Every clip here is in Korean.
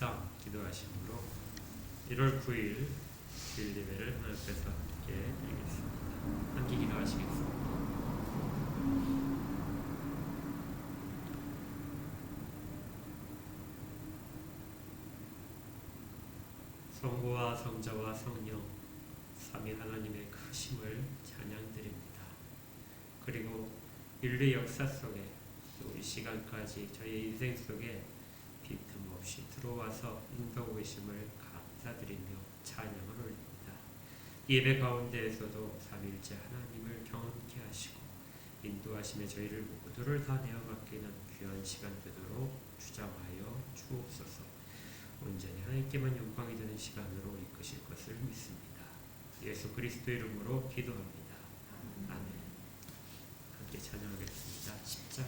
묵상 기도하심으로 1월 9일 주일 예배를 하나님 앞에서 함께 드리겠습니다. 함께 기도하시겠습니다. 성부와 성자와 성령 삼위 하나님의 크심을 찬양드립니다. 그리고 인류 역사 속에 또 이 시간까지 저희 인생 속에 빈틈없이 들어와서 인도하고 계심을 감사드리며 찬양을 올립니다. 예배 가운데에서도 삼위일체 하나님을 경험케 하시고 인도하심에 저희를 모두를 다 내어 맡기는 귀한 시간 되도록 주장하여 주옵소서. 온전히 하나님께만 영광이 되는 시간으로 이끄실 것을 믿습니다. 예수 그리스도 이름으로 기도합니다. 아멘. 함께 찬양하겠습니다. 10장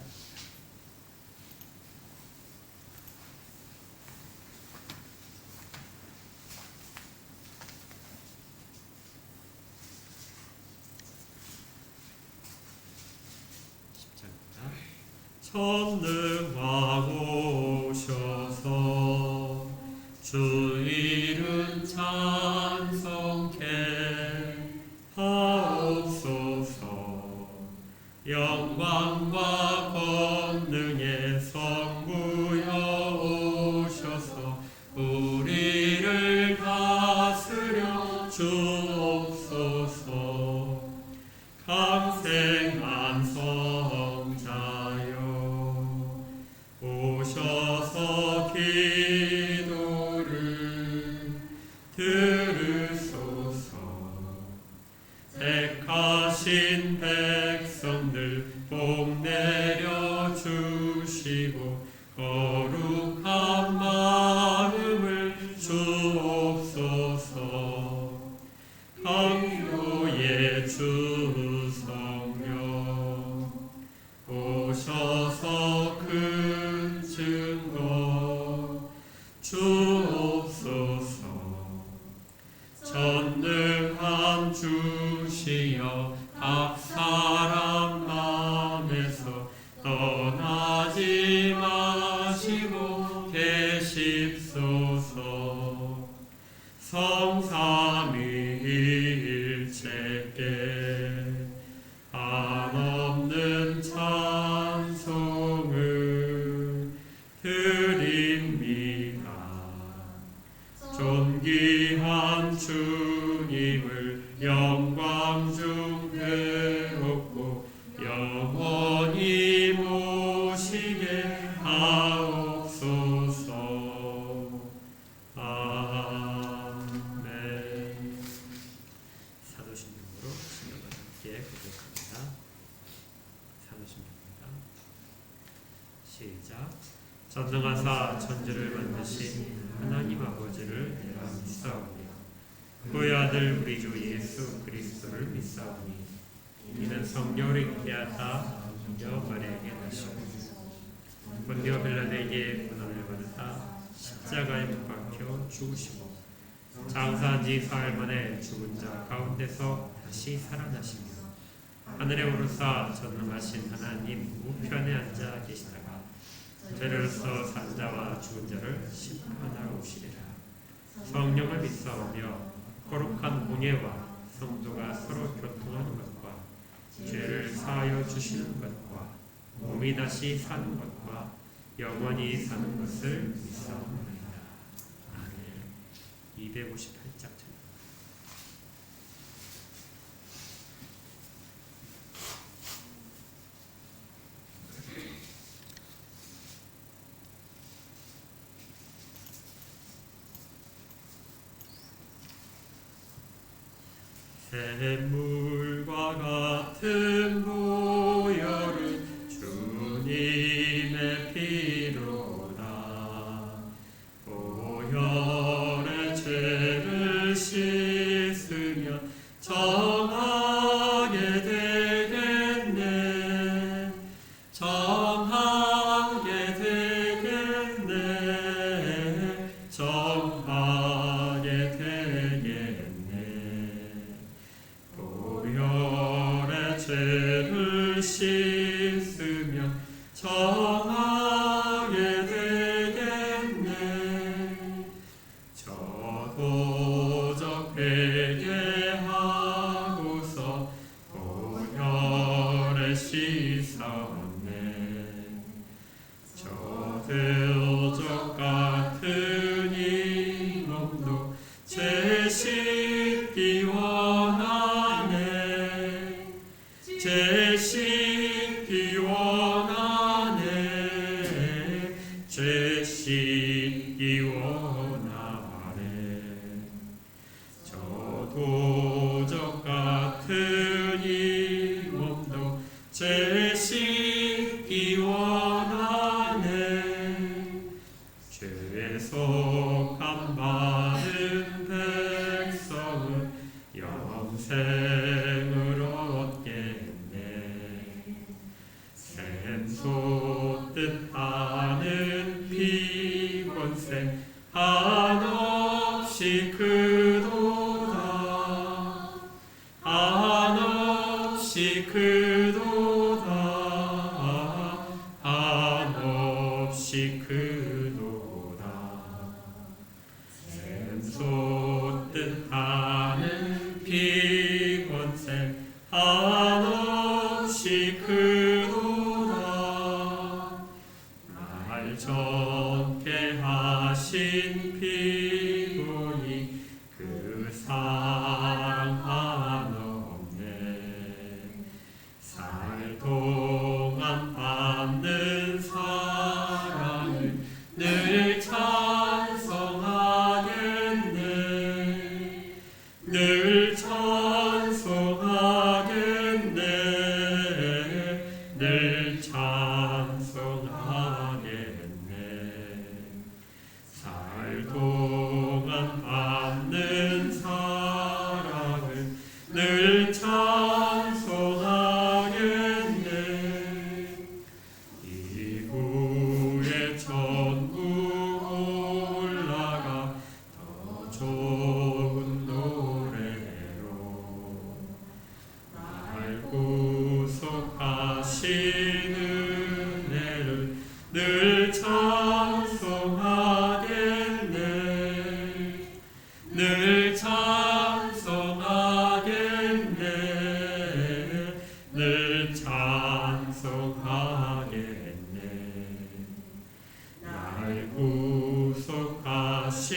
전능하고 오셔서 주 이름 찬송케 하옵소서. 영광과 권능의 성부여 오셔서 우리를 다스려 주옵소서. 강생한 성자여 오셔서 기도를 들으소서. 택하신 백성들 복 내려 주시고 거룩한 마음을 주옵소서. 강요의 주 성령 오셔서 큰 증거 주옵소서. 전능한 주시여 각 사람 마음에서 떠나지 마시고 계십소서. 성삼위일체께 한없는 찬송을 드립니다. 존귀한 주님을 영광 중 배웠고 영원히 모시게 하옵소서. 아멘. 사도신경으로 신경을 함께 고백합니다. 사도신경입니다. 시작. 전능하사 천지를 만드신 하나님 아버지를 내가 믿사오니 그의 아들 우리 주 예수 그리스도를 믿사오니 이는 성령을 있게 하사 먼저 마리아에게 나시고 본디오 빌라도에게 고난을 받으사 십자가에 못 박혀 죽으시고 장사한 지 사흘 만에 죽은 자 가운데서 다시 살아나시며 하늘에 오르사 전능하신 하나님 우편에 앉아 계시다가 저리로서 산 자와 죽은 자를 심판하러 오시리라. 성령을 믿사오며 거룩한 공예와 성도가 서로 교통하는 것과 죄를 사하여 주시는 것과 몸이 다시 사는 것과 영원히 사는 것을 믿사옵나이다. 아멘. 258장 샘물과 같은 보혈은 주님의 피로다. 보혈의 죄를 씻으면 정하게 되겠네. 정하게 되겠네. 정하게 되겠네. 보혈의 죄 지키기 원하네. 저 도적 같은 이 몸도 죄 씻기 원하네. 죄에 속함 받은 백성은 영생을 얻겠네. 샘솟듯 하는 피곤새 한없이 크도다. 한없이 크도다. 한없이 크도다. 샘솟듯 하는 피곤새 한없이 크도다. 날 젊게 하신 피곤이 그 사랑 한없네. 살 동안 받는 사랑을 늘 찬송하겠네. 늘 찬송하겠네. 늘 찬송하겠네. 살 동안 받는 사랑을 늘 찬송하겠네. 이후에 천국 올라가 더 좋은 노래로 날 구속하신 은혜를 늘 찬송하겠네. 늘 찬송하겠네. 늘 찬송하겠네. 날 구속하신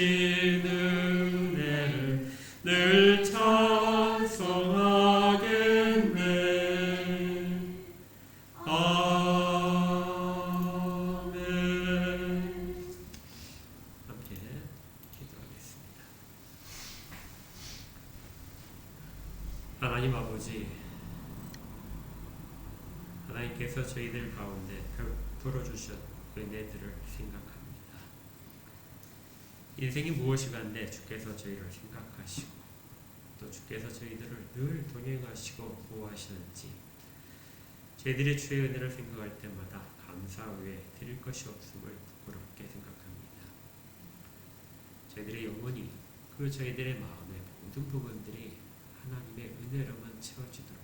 은혜를 늘 찬송하겠네. 아멘. 함께 기도하겠습니다. 하나님 아버지, 하나님께서 저희들 가운데 베풀어 주신 은혜들을 생각합니다. 인생이 무엇이간데 주께서 저희를 생각하시고 또 주께서 저희들을 늘 동행하시고 보호하시는지 저희들이 주의 은혜를 생각할 때마다 감사 외에 드릴 것이 없음을 부끄럽게 생각합니다. 저희들의 영혼이 그 저희들의 마음의 모든 부분들이 하나님의 은혜로만 채워지도록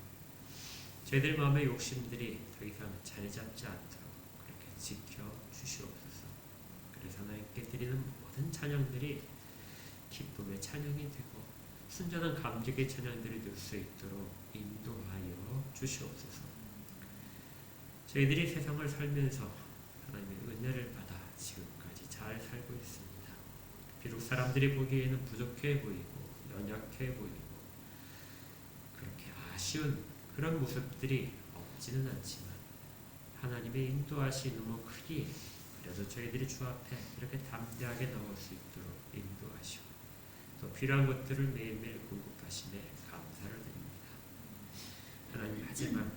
저희들 마음의 욕심들이 더 이상 자리 잡지 않도록 그렇게 지켜 주시옵소서. 그래서 하나님께 드리는 모든 찬양들이 기쁨의 찬양이 되고 순전한 감격의 찬양들이 될 수 있도록 인도하여 주시옵소서. 저희들이 세상을 살면서 하나님의 은혜를 받아 지금까지 잘 살고 있습니다. 비록 사람들이 보기에는 부족해 보이고 연약해 보이고 그렇게 아쉬운 그런 모습들이 없지는 않지만 하나님의 인도하심이 너무 크기에 그래도 저희들이 주 앞에 이렇게 담대하게 나올 수 있도록 인도하시고 또 필요한 것들을 매일매일 공급하심에 감사를 드립니다. 하나님, 하지만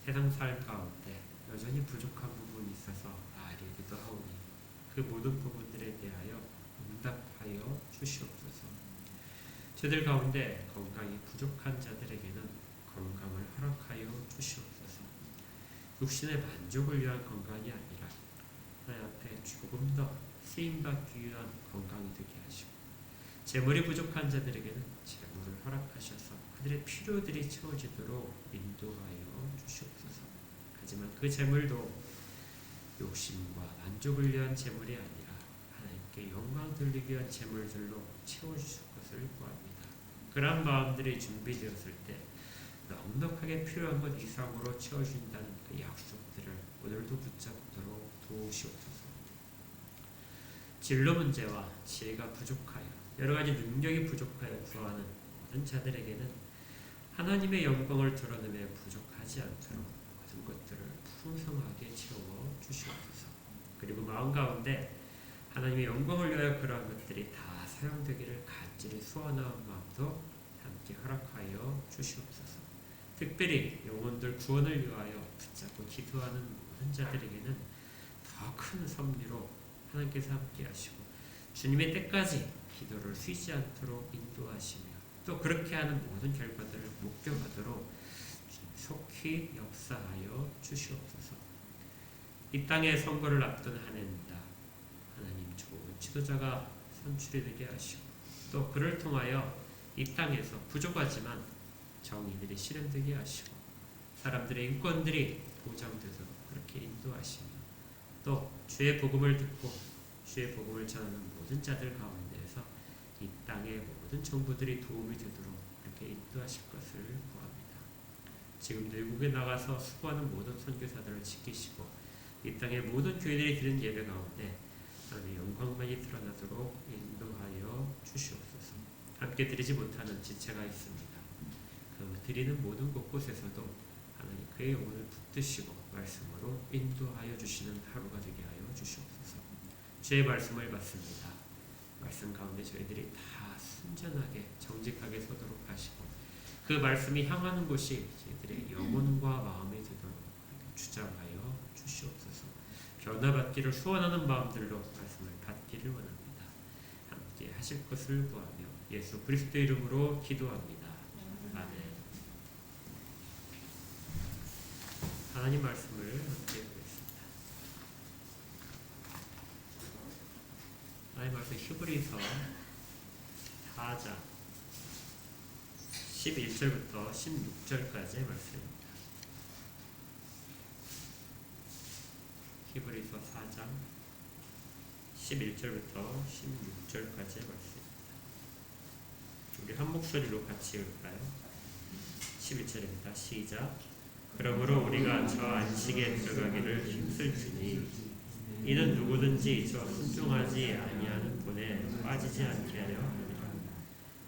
세상 삶 가운데 여전히 부족한 부분이 있어서 아뢰기도 하오니 그 모든 부분들에 대하여 응답하여 주시옵소서. 저들 가운데 건강이 부족한 자들에게는 건강을 허락하여 주시옵소서. 육신의 만족을 위한 건강이 아니라 하나님 앞에 조금 더 쓰임받기 위한 건강이 되게 하시고 재물이 부족한 자들에게는 재물을 허락하셔서 그들의 필요들이 채워지도록 인도하여 주시옵소서. 하지만 그 재물도 욕심과 만족을 위한 재물이 아니라 하나님께 영광 돌리기 위한 재물들로 채워주실 것을 구합니다. 그러한 마음들이 준비되었을 때 넉넉하게 필요한 것 이상으로 채워준다는 그 약속들을 오늘도 붙잡도록 도우시옵소서. 진로 문제와 지혜가 부족하여 여러 가지 능력이 부족하여 구하는 모든 자들에게는 하나님의 영광을 드러내며 부족하지 않도록 모든 것들을 풍성하게 채워 주시옵소서. 그리고 마음 가운데 하나님의 영광을 위하여 그러한 것들이 다 사용되기를 간절히 소원하는 마음도 함께 허락하여 주시옵소서. 특별히 영혼들 구원을 위하여 붙잡고 기도하는 모든 자들에게는 더 큰 섭리로 하나님께서 함께 하시고 주님의 때까지 기도를 쉬지 않도록 인도하시며 또 그렇게 하는 모든 결과들을 목격하도록 속히 역사하여 주시옵소서. 이 땅의 선거를 앞둔 한 해입니다. 하나님 좋은 지도자가 선출이 되게 하시고 또 그를 통하여 이 땅에서 부족하지만 정의들이 실현되게 하시고 사람들의 인권들이 보장되도록 그렇게 인도하시며 또 주의 복음을 듣고 주의 복음을 전하는 모든 자들 가운데에서 이 땅의 모든 정부들이 도움이 되도록 그렇게 인도하실 것을 구합니다. 지금도 외국에 나가서 수고하는 모든 선교사들을 지키시고 이 땅의 모든 교회들이 드리는 예배 가운데 하나님의 영광만이 드러나도록 인도하여 주시옵소서. 함께 드리지 못하는 지체가 있습니다. 그 드리는 모든 곳곳에서도 하나님 그의 영혼을 붙드시고 말씀으로 인도하여 주시는 하루가 되게 하여 주시옵소서. 주의 말씀을 받습니다. 말씀 가운데 저희들이 다 순전하게 정직하게 서도록 하시고 그 말씀이 향하는 곳이 저희들의 영혼과 마음이 되도록 주장하여 주시옵소서. 변화받기를 소원하는 마음들로 말씀을 받기를 원합니다. 함께 하실 것을 구하며 예수 그리스도 이름으로 기도합니다. 아멘. 하나님 말씀을 함께 보겠습니다. 하나님 말씀 히브리서 4장 11절부터 16절까지의 말씀입니다. 히브리서 4장 11절부터 16절까지의 말씀입니다. 우리 한 목소리로 같이 읽을까요? 11절입니다. 시작. 그러므로 우리가 저 안식에 들어가기를 힘쓸지니 이는 누구든지 저 순종하지 아니하는 본에 빠지지 않게 하려 함이라.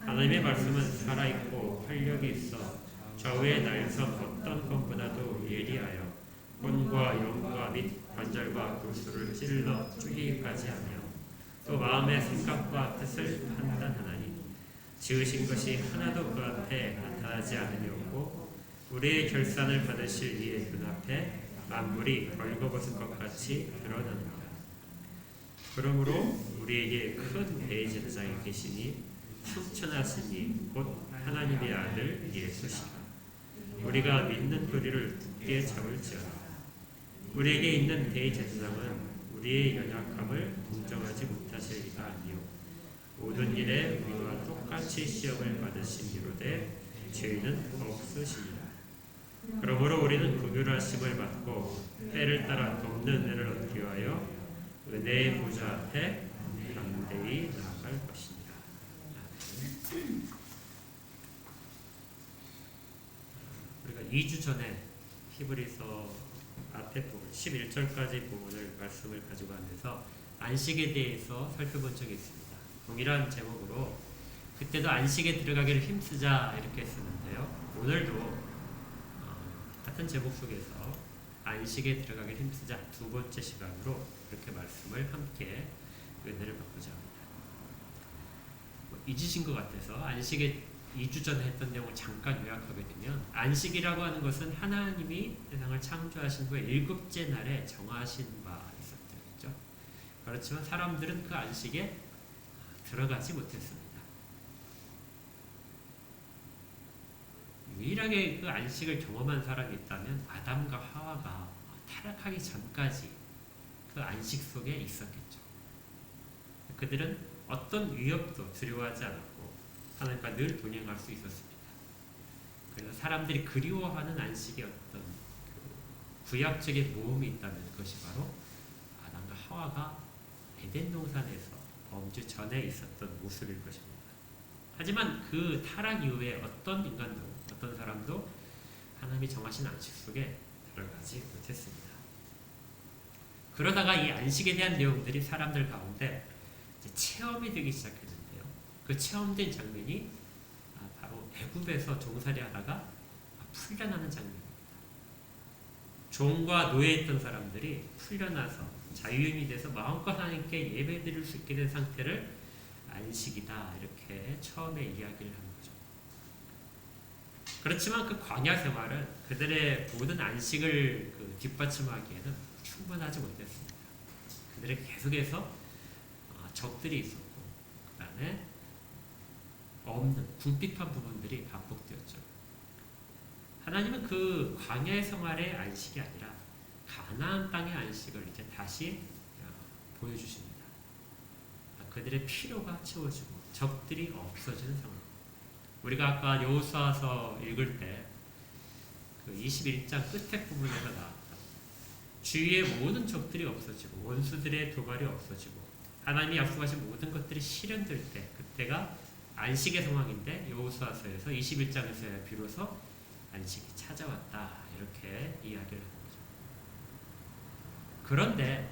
하나님의 말씀은 살아있고 활력이 있어 좌우의 날선 어떤 것보다도 예리하여魂과 영과 및 관절과 골수를 찔러 쪼개기까지 하며 또 마음의 생각과 뜻을 판단하나니 지으신 것이 하나도 그 앞에 나타나지 않으며 없고 우리의 결산을 받으실 이의 눈앞에 만물이 벌거벗은 것 같이 드러납니다. 그러므로 우리에게 큰 대제사장이 계시니 충천하신 이 곧 하나님의 아들 예수시라. 우리가 믿는 도리를 굳게 잡을지어다. 우리에게 있는 대제사장은 우리의 연약함을 동정하지 못하실 이가 아니요 모든 일에 우리와 똑같이 시험을 받으신 이로되 죄는 없으시니라. 그러므로 우리는 긍휼하심을 받고 때를 따라 돕는 은혜를 얻기 위하여 은혜의 보좌 앞에 담대히 나아갈 것이니라. 우리가 2주 전에 히브리서 앞에 부분 11절까지 부분을 말씀을 가지고 하면서 안식에 대해서 살펴본 적이 있습니다. 동일한 제목으로 그때도 안식에 들어가기를 힘쓰자 이렇게 했었는데요. 오늘도 같은 제목 속에서 안식에 들어가기를 힘쓰자 두 번째 시간으로 이렇게 말씀을 함께 은혜를 받고자 합니다. 잊으신 것 같아서 안식에 2주 전에 했던 내용을 잠깐 요약하게 되면 안식이라고 하는 것은 하나님이 세상을 창조하신 후에 7째 날에 정하신 바 있었죠. 그렇지만 사람들은 그 안식에 들어가지 못했습니다. 유일하게 그 안식을 경험한 사람이 있다면 아담과 하와가 타락하기 전까지 그 안식 속에 있었겠죠. 그들은 어떤 위협도 두려워하지 않았고 하나님과 늘 동행할 수 있었습니다. 그래서 사람들이 그리워하는 안식의 어떤 구약적인 모험이 있다면 그것이 바로 아담과 하와가 에덴 동산에서 범죄 전에 있었던 모습일 것입니다. 하지만 그 타락 이후에 어떤 인간도 어떤 사람도 하나님이 정하신 안식 속에 들어가지 못했습니다. 그러다가 이 안식에 대한 내용들이 사람들 가운데 이제 체험이 되기 시작했는데요. 그 체험된 장면이 바로 애굽에서 종살이 하다가 풀려나는 장면입니다. 종과 노예했던 사람들이 풀려나서 자유인이 돼서 마음껏 하나님께 예배드릴 수 있게 된 상태를 안식이다 이렇게 처음에 이야기를 하는 거죠. 그렇지만 그 광야 생활은 그들의 모든 안식을 뒷받침하기에는 충분하지 못했습니다. 그들의 계속해서 적들이 있었고 그 다음에 없는 궁핍한 부분들이 반복되었죠. 하나님은 그 광야의 생활의 안식이 아니라 가나안 땅의 안식을 이제 다시 보여주십니다. 그들의 필요가 채워지고 적들이 없어지는 상황. 우리가 아까 여호수아서 읽을 때 그 21장 끝에 부분에서 나왔다. 주위의 모든 적들이 없어지고 원수들의 도발이 없어지고 하나님이 약속하신 모든 것들이 실현될 때 그때가 안식의 상황인데 여호수아서에서 21장에서 비로소 안식이 찾아왔다 이렇게 이야기를 하는 거죠. 그런데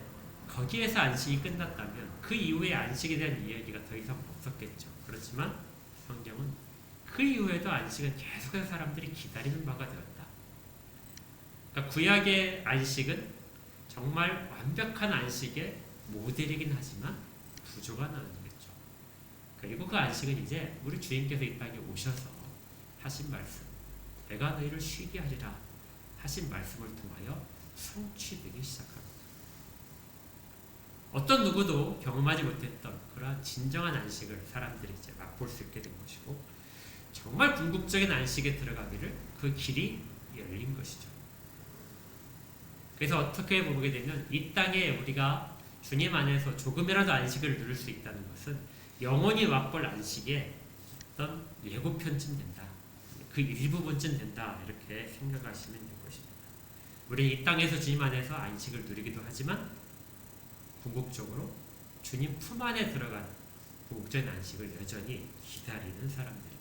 거기에서 안식이 끝났다면 그 이후에 안식에 대한 이야기가 더 이상 없었겠죠. 그렇지만 성경은 그 이후에도 안식은 계속해서 사람들이 기다리는 바가 되었다. 그러니까 구약의 안식은 정말 완벽한 안식의 모델이긴 하지만 부족한 안식이겠죠. 그리고 그 안식은 이제 우리 주님께서 이 땅에 오셔서 하신 말씀, 내가 너희를 쉬게 하리라 하신 말씀을 통하여 성취되기 시작합니다. 어떤 누구도 경험하지 못했던 그러한 진정한 안식을 사람들이 이제 맛볼 수 있게 된 것이고 정말 궁극적인 안식에 들어가기를 그 길이 열린 것이죠. 그래서 어떻게 보게 되면 이 땅에 우리가 주님 안에서 조금이라도 안식을 누릴 수 있다는 것은 영원히 맛볼 안식의 어떤 예고편쯤 된다. 그 일부분쯤 된다. 이렇게 생각하시면 될 것입니다. 우리는 이 땅에서 주님 안에서 안식을 누리기도 하지만 궁극적으로 주님 품 안에 들어간 궁극적인 안식을 여전히 기다리는 사람들입니다.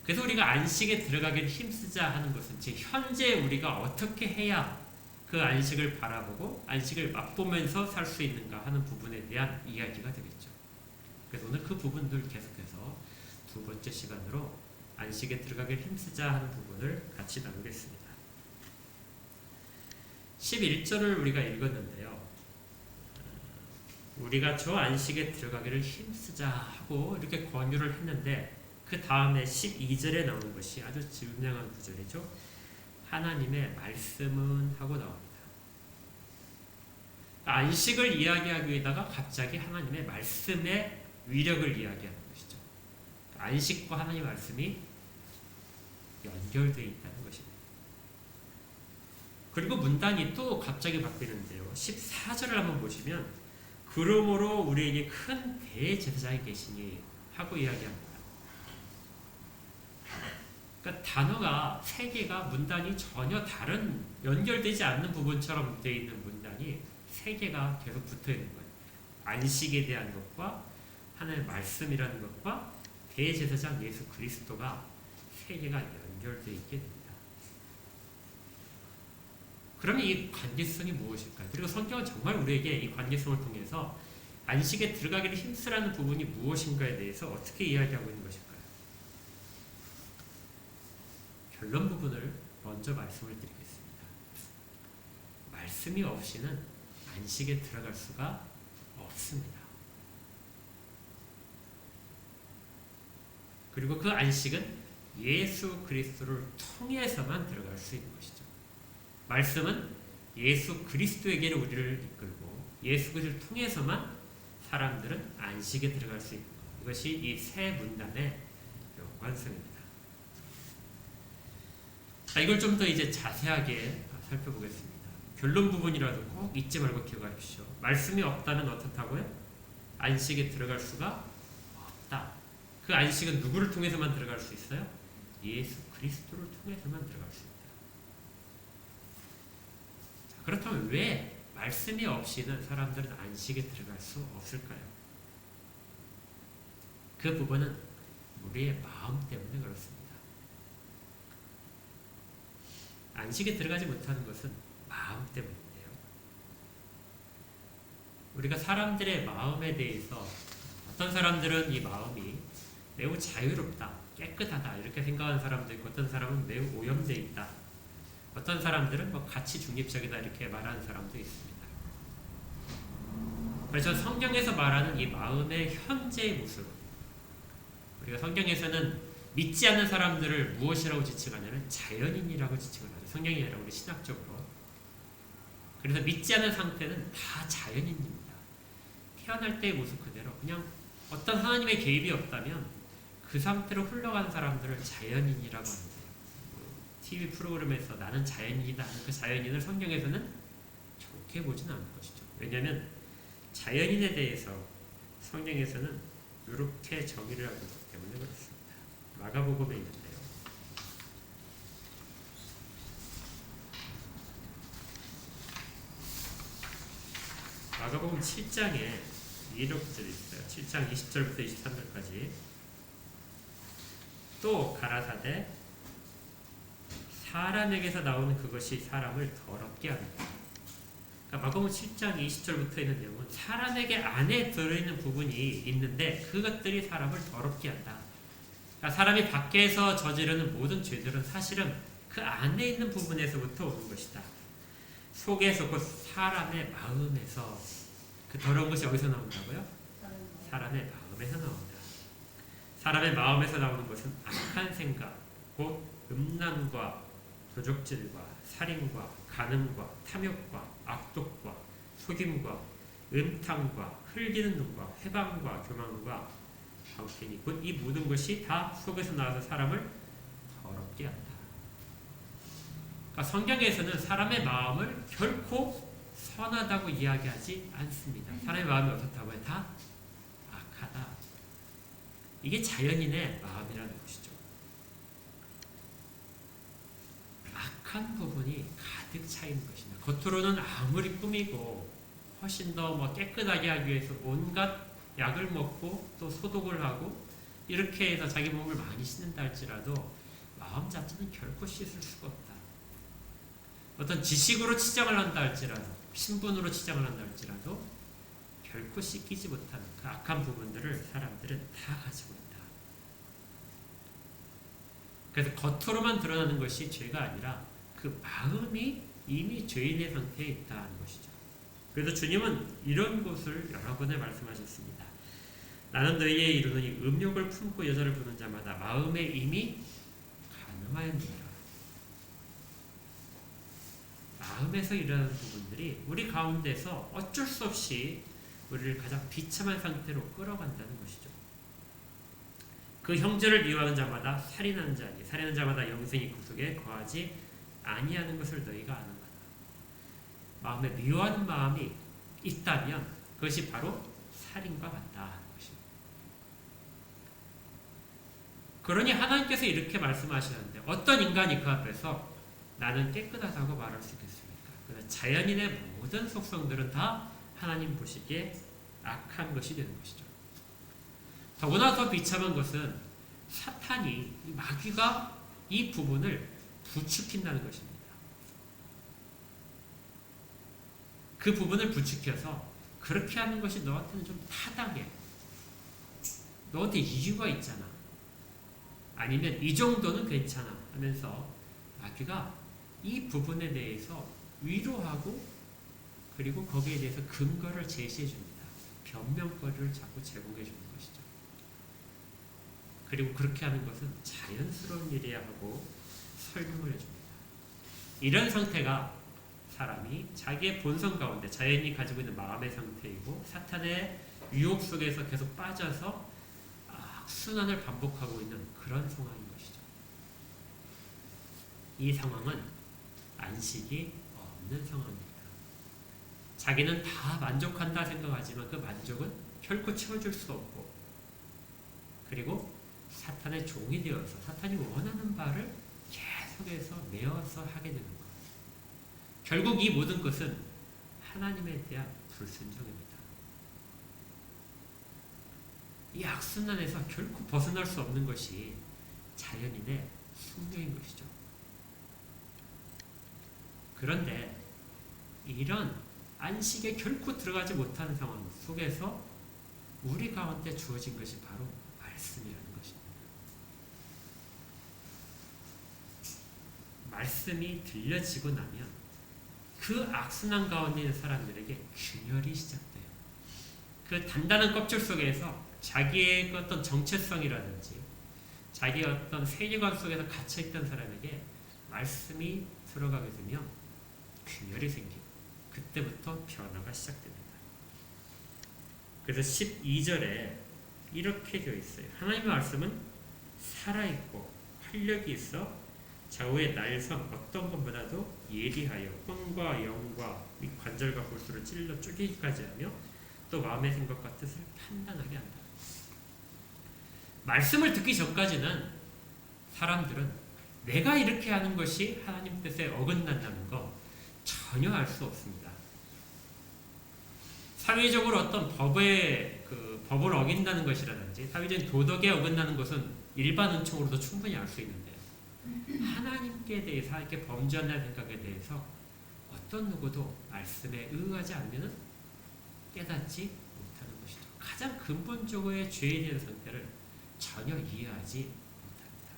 그래서 우리가 안식에 들어가기를 힘쓰자 하는 것은 즉 현재 우리가 어떻게 해야 그 안식을 바라보고 안식을 맛보면서 살 수 있는가 하는 부분에 대한 이야기가 되겠죠. 그래서 오늘 그 부분들 계속해서 두 번째 시간으로 안식에 들어가기를 힘쓰자 하는 부분을 같이 나누겠습니다. 11절을 우리가 읽었는데요. 우리가 저 안식에 들어가기를 힘쓰자 하고 이렇게 권유를 했는데 그 다음에 12절에 나오는 것이 아주 유명한 구절이죠. 하나님의 말씀은 하고 나옵니다. 안식을 이야기하기 위해다가 갑자기 하나님의 말씀의 위력을 이야기하는 것이죠. 안식과 하나님의 말씀이 연결되어 있다는 것입니다. 그리고 문단이 또 갑자기 바뀌는데요. 14절을 한번 보시면 그러므로 우리에게 큰 대제사장이 계시니 하고 이야기합니다. 그러니까 단어가 세 개가 문단이 전혀 다른 연결되지 않는 부분처럼 되어 있는 문단이 세 개가 계속 붙어 있는 거예요. 안식에 대한 것과 하나님의 말씀이라는 것과 대제사장 예수 그리스도가 세 개가 연결되어 있게 됩니다. 그러면 이 관계성이 무엇일까요? 그리고 성경은 정말 우리에게 이 관계성을 통해서 안식에 들어가기를 힘쓰라는 부분이 무엇인가에 대해서 어떻게 이야기하고 있는 것일까요? 결론 부분을 먼저 말씀을 드리겠습니다. 말씀이 없이는 안식에 들어갈 수가 없습니다. 그리고 그 안식은 예수 그리스도를 통해서만 들어갈 수 있는 것이죠. 말씀은 예수 그리스도에게로 우리를 이끌고 예수 그리스도를 통해서만 사람들은 안식에 들어갈 수 있는 것. 이것이 이 세 문단의 연관성입니다. 자, 이걸 좀 더 이제 자세하게 살펴보겠습니다. 결론 부분이라도 꼭 잊지 말고 기억하십시오. 말씀이 없다면 어떻다고요? 안식에 들어갈 수가 없다. 그 안식은 누구를 통해서만 들어갈 수 있어요? 예수 그리스도를 통해서만 들어갈 수 있다. 자, 그렇다면 왜 말씀이 없이는 사람들은 안식에 들어갈 수 없을까요? 그 부분은 우리의 마음 때문에 그렇습니다. 안식에 들어가지 못하는 것은 마음 때문인데요. 우리가 사람들의 마음에 대해서 어떤 사람들은 이 마음이 매우 자유롭다, 깨끗하다 이렇게 생각하는 사람도 있고 어떤 사람은 매우 오염되어 있다, 어떤 사람들은 뭐 가치 중립적이다 이렇게 말하는 사람도 있습니다. 그래서 성경에서 말하는 이 마음의 현재의 모습, 우리가 성경에서는 믿지 않는 사람들을 무엇이라고 지칭하냐면 자연인이라고 지칭을 하죠. 성경이 아니라 우리 신학적으로. 그래서 믿지 않는 상태는 다 자연인입니다. 태어날 때의 모습 그대로 그냥 어떤 하나님의 개입이 없다면 그 상태로 흘러가는 사람들을 자연인이라고 하는데, TV 프로그램에서 나는 자연인이다 하는 그 자연인을 성경에서는 좋게 보지는 않는 것이죠. 왜냐하면 자연인에 대해서 성경에서는 이렇게 정의를 하고 있기 때문에 그렇습니다. 마가복음에 있는데요. 마가복음 7장에 이런 구절이 있어요. 7장 20절부터 23절까지. 또 가라사대 사람에게서 나오는 그것이 사람을 더럽게 합니다. 그러니까 마가복음 7장 20절부터 있는 내용은 사람에게 안에 들어있는 부분이 있는데 그것들이 사람을 더럽게 한다. 그러니까 사람이 밖에서 저지르는 모든 죄들은 사실은 그 안에 있는 부분에서부터 오는 것이다. 속에서 곧 사람의 마음에서, 그 더러운 것이 어디서 나온다고요? 사람의 마음에서 나온다. 사람의 마음에서 나오는 것은 악한 생각, 곧 음란과 도적질과 살인과 간음과 탐욕과 악독과 속임과 음탕과 흘기는 눈과 회방과 교만과 방패니 곧 이 모든 것이 다 속에서 나와서 사람을 더럽게 한다. 그러니까 성경에서는 사람의 마음을 결코 선하다고 이야기하지 않습니다. 사람의 마음이 어떻다고 해요? 다 악하다. 이게 자연인의 마음이라는 것이죠. 악한 부분이 가득 차 있는 것입니다. 겉으로는 아무리 꾸미고 훨씬 더 깨끗하게 하기 위해서 온갖 약을 먹고 또 소독을 하고 이렇게 해서 자기 몸을 많이 씻는다 할지라도 마음 자체는 결코 씻을 수가 없다. 어떤 지식으로 치장을 한다 할지라도, 신분으로 치장을 한다 할지라도 결코 씻기지 못하는 그 악한 부분들을 사람들은 다 가지고 있다. 그래서 겉으로만 드러나는 것이 죄가 아니라 그 마음이 이미 죄인의 상태에 있다는 것이죠. 그래서 주님은 이런 것을 여러 번에 말씀하셨습니다. 나는 너희에 이르노니 음욕을 품고 여자를 보는 자마다 마음에 이미 간음하였느니라. 마음에서 일어나는 부분들이 우리 가운데서 어쩔 수 없이 우리를 가장 비참한 상태로 끌어간다는 것이죠. 그 형제를 미워하는 자마다 살인하는 자니 살인하는 자마다 영생이 그 속에 거하지 아니하는 것을 너희가 아는가. 마음에 미워하는 마음이 있다면 그것이 바로 살인과 같다. 그러니 하나님께서 이렇게 말씀하시는데 어떤 인간이 그 앞에서 나는 깨끗하다고 말할 수 있겠습니까? 그래서 자연인의 모든 속성들은 다 하나님 보시기에 악한 것이 되는 것이죠. 더구나 더 비참한 것은 사탄이, 마귀가 이 부분을 부추긴다는 것입니다. 그 부분을 부추겨서 그렇게 하는 것이 너한테는 좀 타당해. 너한테 이유가 있잖아. 아니면 이 정도는 괜찮아 하면서 마귀가 이 부분에 대해서 위로하고 그리고 거기에 대해서 근거를 제시해 줍니다. 변명거리를 자꾸 제공해 주는 것이죠. 그리고 그렇게 하는 것은 자연스러운 일이야 하고 설명을 해줍니다. 이런 상태가 사람이 자기의 본성 가운데 자연이 가지고 있는 마음의 상태이고 사탄의 유혹 속에서 계속 빠져서 악순환을 반복하고 있는 그런 상황인 것이죠. 이 상황은 안식이 없는 상황입니다. 자기는 다 만족한다 생각하지만 그 만족은 결코 채워줄 수 없고 그리고 사탄의 종이 되어서 사탄이 원하는 바를 계속해서 내어서 하게 되는 것. 결국 이 모든 것은 하나님에 대한 불순종입니다. 이 악순환에서 결코 벗어날 수 없는 것이 자연인의 숙명인 것이죠. 그런데 이런 안식에 결코 들어가지 못하는 상황 속에서 우리 가운데 주어진 것이 바로 말씀이라는 것입니다. 말씀이 들려지고 나면 그 악순환 가운데 있는 사람들에게 균열이 시작돼요. 그 단단한 껍질 속에서 자기의 그 어떤 정체성이라든지 자기의 어떤 세계관 속에서 갇혀있던 사람에게 말씀이 들어가게 되면 균열이 생기고 그때부터 변화가 시작됩니다. 그래서 12절에 이렇게 되어 있어요. 하나님의 말씀은 살아있고 활력이 있어 좌우의 날선 어떤 것보다도 예리하여 혼과 영과 및 관절과 골수를 찔러 쪼개기까지 하며 또 마음의 생각과 뜻을 판단하게 한다. 말씀을 듣기 전까지는 사람들은 내가 이렇게 하는 것이 하나님 뜻에 어긋난다는 거 전혀 알 수 없습니다. 사회적으로 어떤 법을 어긴다는 것이라든지 사회적인 도덕에 어긋나는 것은 일반 은총으로도 충분히 알 수 있는데 하나님께 대해서 이렇게 범죄한다는 생각에 대해서 어떤 누구도 말씀에 의하지 않으면 깨닫지 못하는 것이죠. 가장 근본적으로의 죄에 대한 상태를 전혀 이해하지 못합니다.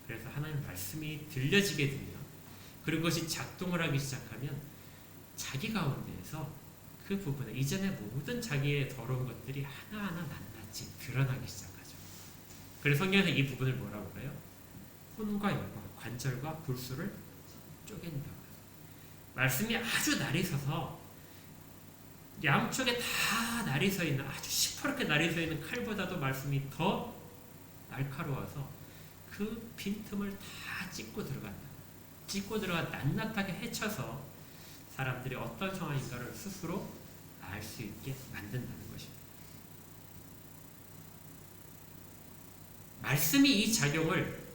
그래서 하나님 말씀이 들려지게 되면 그리고 그것이 작동을 하기 시작하면 자기 가운데에서 그 부분에 이전의 모든 자기의 더러운 것들이 하나하나 낱낱이 드러나기 시작하죠. 그래서 성경에서 이 부분을 뭐라고 그래요? 혼과 영과 관절과 골수를 쪼갠다. 말씀이 아주 날이 서서 양쪽에 다 날이 서 있는 아주 시퍼렇게 날이 서 있는 칼보다도 말씀이 더 날카로워서 그 빈틈을 다 찢고 들어간다. 찢고 들어가 낱낱하게 헤쳐서 사람들이 어떤 상황인가를 스스로 알 수 있게 만든다는 것입니다. 말씀이 이 작용을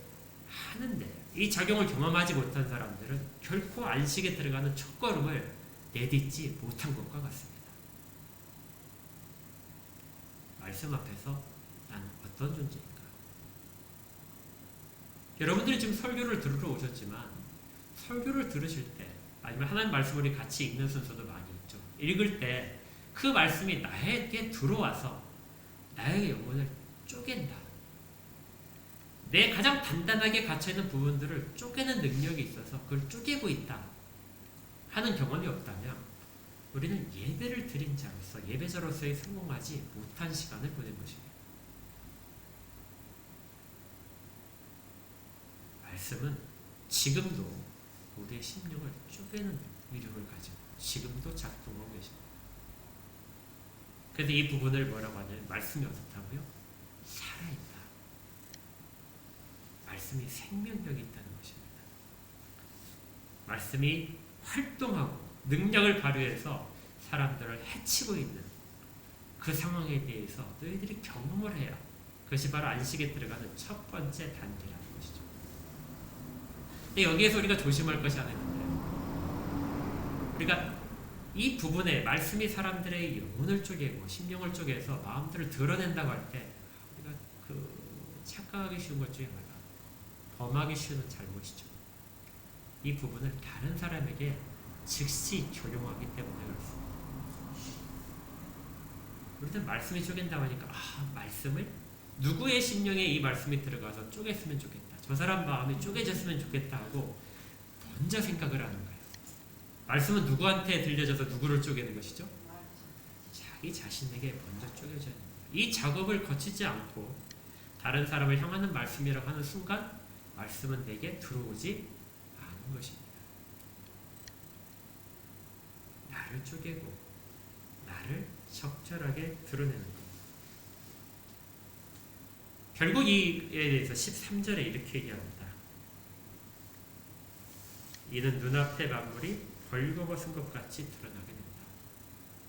하는데 이 작용을 경험하지 못한 사람들은 결코 안식에 들어가는 첫걸음을 내딛지 못한 것과 같습니다. 말씀 앞에서 나는 어떤 존재인가? 여러분들이 지금 설교를 들으러 오셨지만 설교를 들으실 때 아니면 하나님 말씀을 같이 읽는 순서도 많이 있죠. 읽을 때 그 말씀이 나에게 들어와서 나의 영혼을 쪼갠다. 내 가장 단단하게 갇혀있는 부분들을 쪼개는 능력이 있어서 그걸 쪼개고 있다 하는 경험이 없다면 우리는 예배를 드린 자로서 예배자로서의 성공하지 못한 시간을 보낸 것입니다. 말씀은 지금도 우리의 심령을 쪼개는 위력을 가지고 지금도 작동하고 계십니다. 그래서 이 부분을 뭐라고 하냐면 말씀이 어떻다고요? 살아있다. 말씀이 생명력이 있다는 것입니다. 말씀이 활동하고 능력을 발휘해서 사람들을 해치고 있는 그 상황에 대해서 너희들이 경험을 해야 그것이 바로 안식에 들어가는 첫 번째 단계라는 것이죠. 근데 여기에서 우리가 조심할 것이 하나 있는데요. 우리가 이 부분에 말씀이 사람들의 영혼을 쪼개고 심령을 쪼개서 마음들을 드러낸다고 할 때 우리가 착각하기 쉬운 것 중에 하나가 범하기 쉬운 잘못이죠. 이 부분을 다른 사람에게 즉시 적용하기 때문에 그렇습니다. 우리는 말씀이 쪼갠다고 하니까 말씀을 누구의 심령에 이 말씀이 들어가서 쪼갰으면 좋겠다. 저 사람 마음이 쪼개졌으면 좋겠다 하고 먼저 생각을 하는 거예요. 말씀은 누구한테 들려져서 누구를 쪼개는 것이죠? 자기 자신에게 먼저 쪼개져야 됩니다. 이 작업을 거치지 않고 다른 사람을 향하는 말씀이라고 하는 순간 말씀은 내게 들어오지 않은 것입니다. 나를 쪼개고 나를 적절하게 드러내는 것. 결국 이에 대해서 13절에 이렇게 얘기합니다. 이는 눈앞의 만물이 벌거벗은 것 같이 드러나게 된다.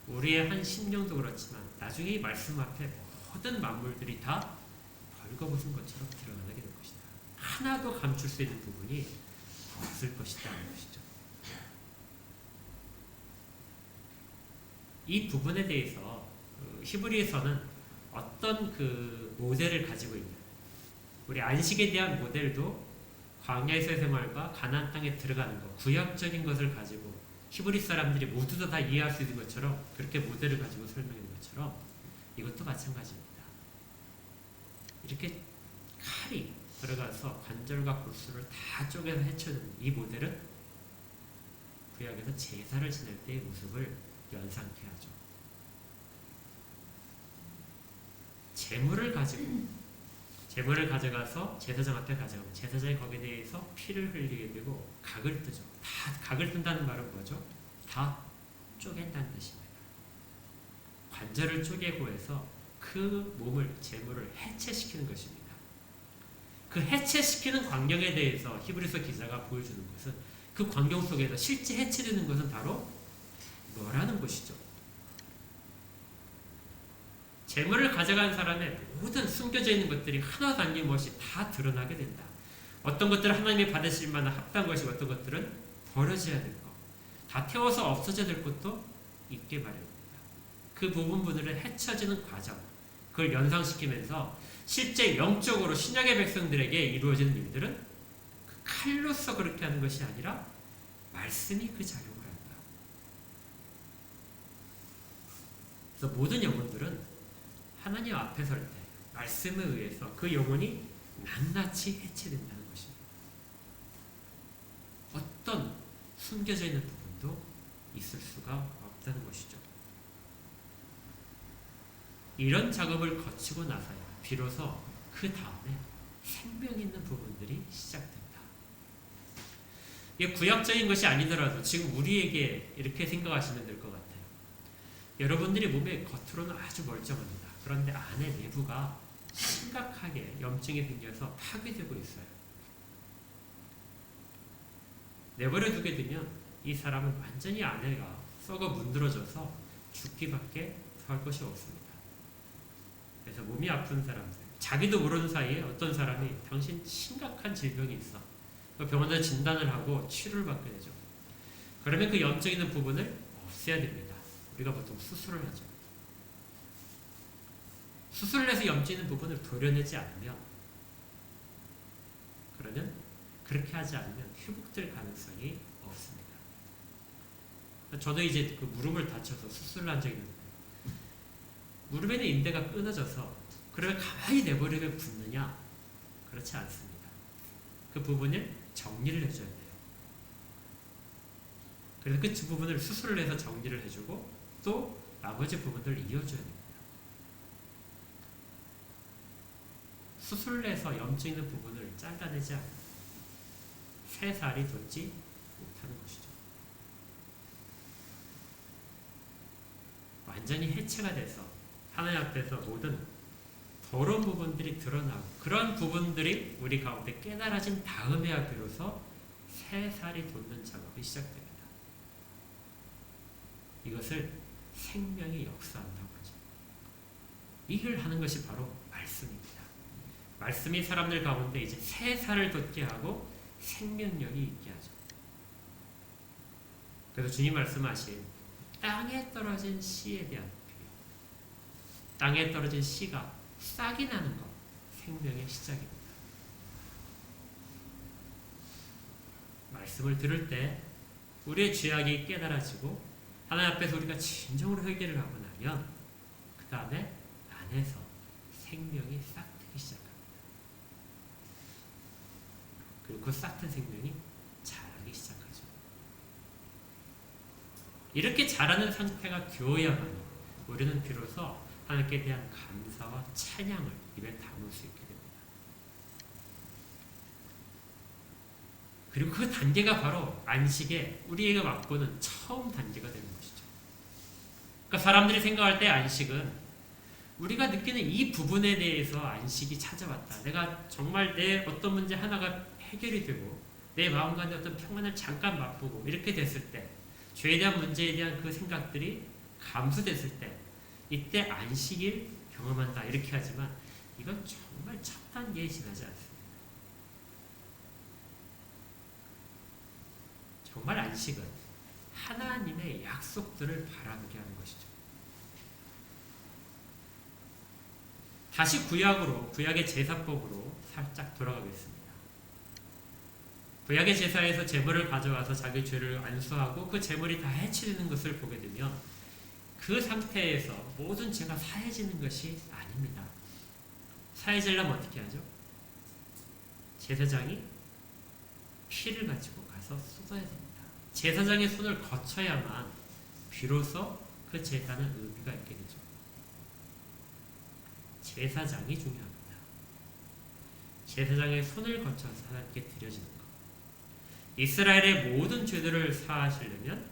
우리의 한 심령도 그렇지만 나중에 이 말씀 앞에 모든 만물들이 다 벌거벗은 것처럼 드러나게 될 것이다. 하나도 감출 수 있는 부분이 없을 것이다 하는 것이죠. 이 부분에 대해서 히브리에서는 어떤 모델을 가지고 있냐. 우리 안식에 대한 모델도 광야에서의 생활과 가나안 땅에 들어가는 것, 구약적인 것을 가지고 히브리 사람들이 모두 다 이해할 수 있는 것처럼 그렇게 모델을 가지고 설명하는 것처럼 이것도 마찬가지입니다. 이렇게 칼이 들어가서 관절과 골수를 다 쪼개서 헤쳐주는 이 모델은 구약에서 제사를 지낼 때의 모습을 연상케 하죠. 재물을 가져가서 제사장 앞에 가져가면 제사장이 거기에 대해서 피를 흘리게 되고 각을 뜨죠. 다 각을 뜬다는 말은 뭐죠? 다 쪼갠다는 뜻입니다. 관절을 쪼개고 해서 그 몸을 재물을 해체시키는 것입니다. 그 해체시키는 광경에 대해서 히브리서 기자가 보여주는 것은 그 광경 속에서 실제 해체되는 것은 바로 뭐라는 것이죠. 재물을 가져간 사람의 모든 숨겨져 있는 것들이 하나도 남김없이 다 드러나게 된다. 어떤 것들은 하나님이 받으실 만한 합당한 것이고 어떤 것들은 버려져야 될 것, 다 태워서 없어져야 될 것도 있게 마련입니다. 그 부분들을 헤쳐지는 과정, 그걸 연상시키면서 실제 영적으로 신약의 백성들에게 이루어지는 일들은 그 칼로서 그렇게 하는 것이 아니라 말씀이 그 작용을 한다. 그래서 모든 영혼들은 하나님 앞에 설 때 말씀에 의해서 그 영혼이 낱낱이 해체된다는 것입니다. 어떤 숨겨져 있는 부분도 있을 수가 없다는 것이죠. 이런 작업을 거치고 나서야 비로소 그 다음에 생명 있는 부분들이 시작된다. 이게 구약적인 것이 아니더라도 지금 우리에게 이렇게 생각하시면 될 것 같아요. 여러분들이 몸의 겉으로는 아주 멀쩡합니다. 그런데 안에 내부가 심각하게 염증이 생겨서 파괴되고 있어요. 내버려 두게 되면 이 사람은 완전히 안에가 썩어 문드러져서 죽기밖에 더 할 것이 없습니다. 그래서 몸이 아픈 사람들, 자기도 모르는 사이에 어떤 사람이 당신 심각한 질병이 있어. 병원에서 진단을 하고 치료를 받게 되죠. 그러면 그 염증 있는 부분을 없애야 됩니다. 우리가 보통 수술을 하죠. 수술을 해서 염증 있는 부분을 도려내지 않으면, 그러면 그렇게 하지 않으면 회복될 가능성이 없습니다. 저도 이제 그 무릎을 다쳐서 수술을 한 적이 있는데 무릎에는 인대가 끊어져서 그러면 가만히 내버리면 붙느냐? 그렇지 않습니다. 그 부분을 정리를 해줘야 돼요. 그래서 그 부분을 수술을 해서 정리를 해주고 또 나머지 부분들을 이어줘야 됩니다. 수술을 해서 염증 있는 부분을 잘라내지 않으면 새살이 돋지 못하는 것이죠. 완전히 해체가 돼서 하나님 앞에서 모든 더러운 부분들이 드러나고 그런 부분들이 우리 가운데 깨달아진 다음에야 비로소 새살이 돋는 작업이 시작됩니다. 이것을 생명이 역사한다고 하죠. 이걸 하는 것이 바로 말씀입니다. 말씀이 사람들 가운데 이제 새살을 돋게 하고 생명력이 있게 하죠. 그래서 주님 말씀하신 땅에 떨어진 씨에 대한 비유. 땅에 떨어진 씨가 싹이 나는 것, 생명의 시작입니다. 말씀을 들을 때 우리의 죄악이 깨달아지고 하나님 앞에서 우리가 진정으로 회개를 하고 나면 그 다음에 안에서 생명이 싹트기 시작합니다. 그리고 그 싹튼 생명이 자라기 시작하죠. 이렇게 자라는 상태가 되어야만 우리는 비로소 하나님께 대한 감사와 찬양을 입에 담을 수 있게 됩니다. 그리고 그 단계가 바로 안식에 우리에게 맛보는 처음 단계가 되는 것이죠. 그러니까 사람들이 생각할 때 안식은 우리가 느끼는 이 부분에 대해서 안식이 찾아왔다. 내가 정말 내 어떤 문제 하나가 해결이 되고 내 마음 가운데 어떤 평안을 잠깐 맛보고 이렇게 됐을 때 죄에 대한 문제에 대한 그 생각들이 감수됐을 때 이때 안식을 경험한다 이렇게 하지만 이건 정말 첫 단계에 지나지 않습니다. 정말 안식은 하나님의 약속들을 바라보게 하는 것이죠. 다시 구약의 제사법으로 살짝 돌아가겠습니다. 구약의 제사에서 제물을 가져와서 자기 죄를 안수하고 그 제물이 다 해치되는 것을 보게 되면 그 상태에서 모든 죄가 사해지는 것이 아닙니다. 사해지려면 어떻게 하죠? 제사장이 피를 가지고 가서 쏟아야 됩니다. 제사장의 손을 거쳐야만 비로소 그 제사는 의미가 있게 되죠. 제사장이 중요합니다. 제사장의 손을 거쳐서 하나님께 드려지는 것. 이스라엘의 모든 죄들을 사하시려면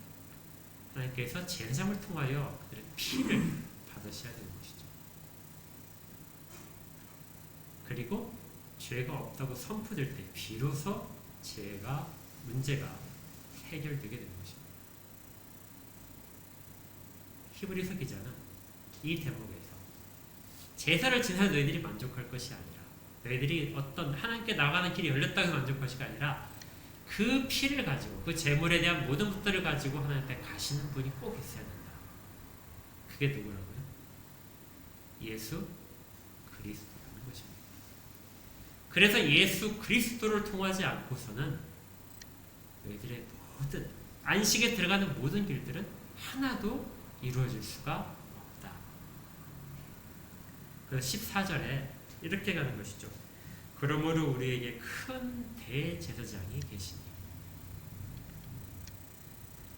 하나님께서 제사장을 통하여 그들의 피를 받으셔야 되는 것이죠. 그리고 죄가 없다고 선포될 때 비로소 문제가 해결되게 되는 것입니다. 히브리서 기자는 이 대목에서 제사를 지나 너희들이 만족할 것이 아니라 너희들이 어떤 하나님께 나가는 길이 열렸다고 만족할 것이 아니라 그 피를 가지고 그 제물에 대한 모든 것들을 가지고 하나님 앞에 가시는 분이 꼭 있어야 된다. 그게 누구라고요? 예수 그리스도라는 것입니다. 그래서 예수 그리스도를 통하지 않고서는 너희들의 모든 안식에 들어가는 모든 길들은 하나도 이루어질 수가 없다. 그래서 14절에 이렇게 가는 것이죠. 그러므로 우리에게 큰 대제사장이 계시니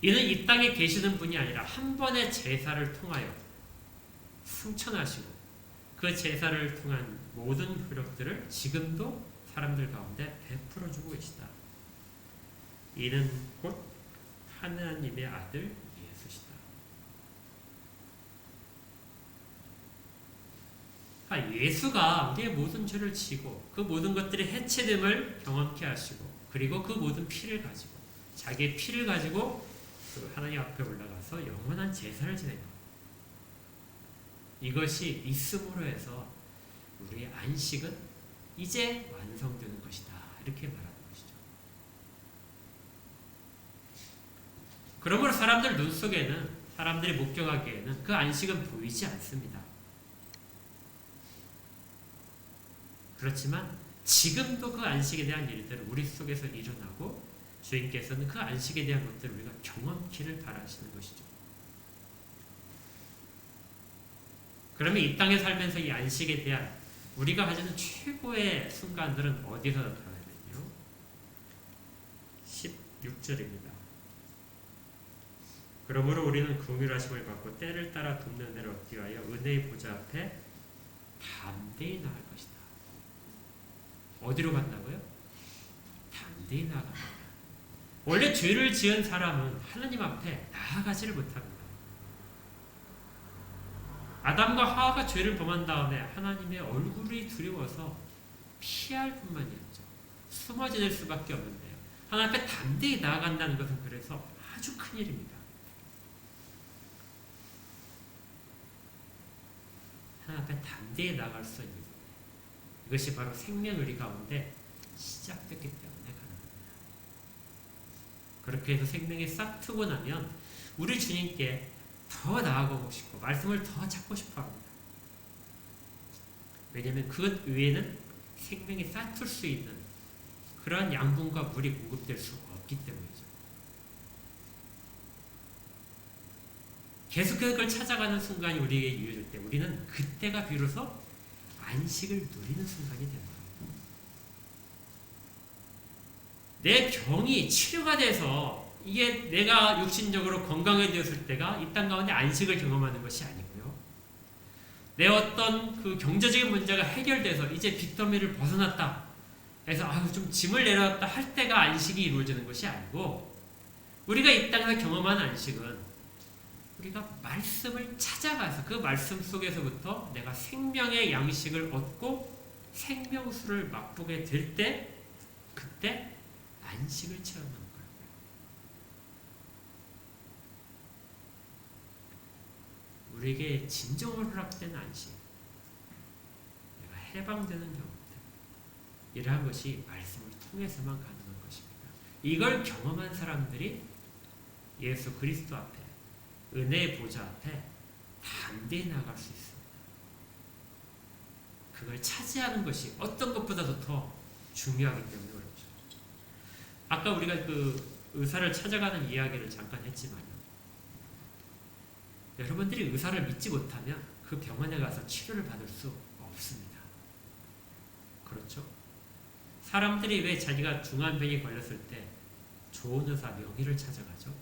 이는 이 땅에 계시는 분이 아니라 한 번의 제사를 통하여 승천하시고 그 제사를 통한 모든 효력들을 지금도 사람들 가운데 베풀어주고 계시다. 이는 곧 하나님의 아들 예수시다. 예수가 우리의 모든 죄를 지고 그 모든 것들이 해체됨을 경험케 하시고 그리고 그 모든 피를 가지고 자기의 피를 가지고 그 하나님 앞에 올라가서 영원한 제사를 지내는 것. 이것이 있음으로 해서 우리의 안식은 이제 완성되는 것이다. 이렇게 말하는 것이죠. 그러므로 사람들 눈 속에는 사람들이 목격하기에는 그 안식은 보이지 않습니다. 그렇지만 지금도 그 안식에 대한 일들은 우리 속에서 일어나고 주인께서는 그 안식에 대한 것들을 우리가 경험키를 바라시는 것이죠. 그러면 이 땅에 살면서 이 안식에 대한 우리가 가지는 최고의 순간들은 어디서 나타나냐면요. 16절입니다. 그러므로 우리는 긍휼하심을 받고 때를 따라 돕는 은혜를 얻기 위하여 은혜의 보좌 앞에 담대히 나갈 것이다. 어디로 간다고요? 담대히 나아간다. 원래 죄를 지은 사람은 하나님 앞에 나아가지를 못합니다. 아담과 하와가 죄를 범한 다음에 하나님의 얼굴이 두려워서 피할 뿐만이었죠. 숨어 지낼 수밖에 없는데요. 하나님 앞에 담대히 나아간다는 것은 그래서 아주 큰 일입니다. 하나님 앞에 담대히 나아갈 수 있는 이것이 바로 생명의리 가운데 시작됐기 때문에 가능합니다. 그렇게 해서 생명이 싹 트고 나면 우리 주님께 더 나아가고 싶고 말씀을 더 찾고 싶어 합니다. 왜냐하면 그것 외에는 생명이 싹틀 수 있는 그러한 양분과 물이 공급될 수 없기 때문이죠. 계속해서 그걸 찾아가는 순간이 우리에게 이어질 때 우리는 그때가 비로소 안식을 누리는 순간이 됩니다. 내 병이 치료가 돼서 이게 내가 육신적으로 건강해졌을 때가 이 땅 가운데 안식을 경험하는 것이 아니고요. 내 어떤 그 경제적인 문제가 해결돼서 이제 빚더미를 벗어났다. 그래서 좀 짐을 내려놨다 할 때가 안식이 이루어지는 것이 아니고 우리가 이 땅에서 경험한 안식은 우리가 말씀을 찾아가서 그 말씀 속에서부터 내가 생명의 양식을 얻고 생명수를 맛보게 될 때 그때 안식을 체험하는 거예요. 우리에게 진정으로 허락된 안식, 내가 해방되는 경험들, 이러한 것이 말씀을 통해서만 가능한 것입니다. 이걸 경험한 사람들이 예수 그리스도 앞에 은혜의 보좌 앞에 담대히 나아갈 수 있습니다. 그걸 차지하는 것이 어떤 것보다도 더 중요하기 때문에 그렇죠. 아까 우리가 그 의사를 찾아가는 이야기를 잠깐 했지만요. 여러분들이 의사를 믿지 못하면 그 병원에 가서 치료를 받을 수 없습니다. 그렇죠? 사람들이 왜 자기가 중환병에 걸렸을 때 좋은 의사, 명의를 찾아가죠?